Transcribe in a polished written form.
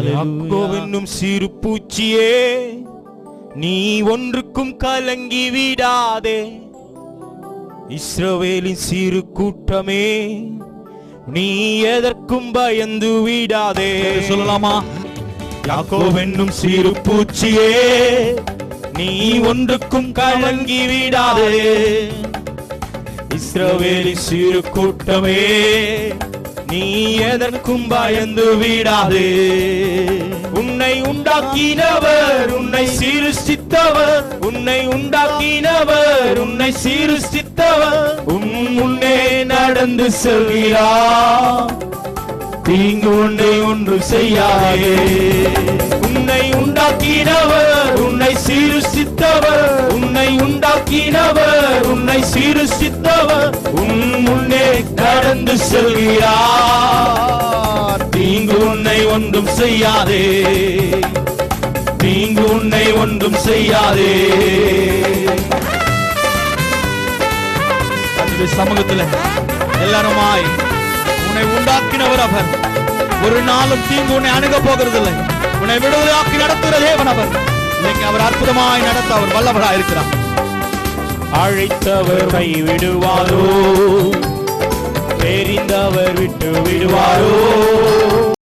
யாக்கோவென்னும் சிறு பூச்சியே, நீ ஒன்றுக்கும் கலங்கி விடாதே. இஸ்ரவேலின் சிறு கூட்டமே, நீ எதற்கும் பயந்து விடாதே. சொல்லலாமா? யாக்கோவென்னும் சிறு பூச்சியே, நீ ஒன்றுக்கும் கலங்கி விடாதே. இஸ்ரவேலின் சிறு கூட்டமே, நீ எதற்கும் பயந்து விடாதே. உன்னை உண்டாக்கினவர், உன்னை சிருஷ்டித்தவர், உன்னை உண்டாக்கினவர், உன்னை சிருஷ்டித்தவர் உன் முன்னே நடந்து செல்கிறார். தீங்கு உன்னை ஒன்று செய்யாதே. உன்னை உண்டாக்கினவர், உன்னை சிருஷ்டித்தவர், உன்னை உண்டாக்கினவர், உன்னை சிருஷ்டித்தவர் உன் முன்னே நடந்து செல்கிறார். தீங்கு உன்னை ஒன்றும் செய்யாதே. தீங்கு உன்னை ஒன்றும் செய்யாதே. சமூகத்தில் எல்லாருமாய் உன்னை உண்டாக்கினவர் அவர். ஒரு நாளும் தீங்கு உன்னை அணுக போகிறதில்லை. உன்னை விடுதலையாக்கி நடத்துகிற தேவன் அவர். அவர் அற்புதமாய் நடத்த அவர் வல்லவராய் இருக்கிறார். அழைத்தவர் விடுவாரோ, தெரிந்தவர் விட்டு விடுவாரோ.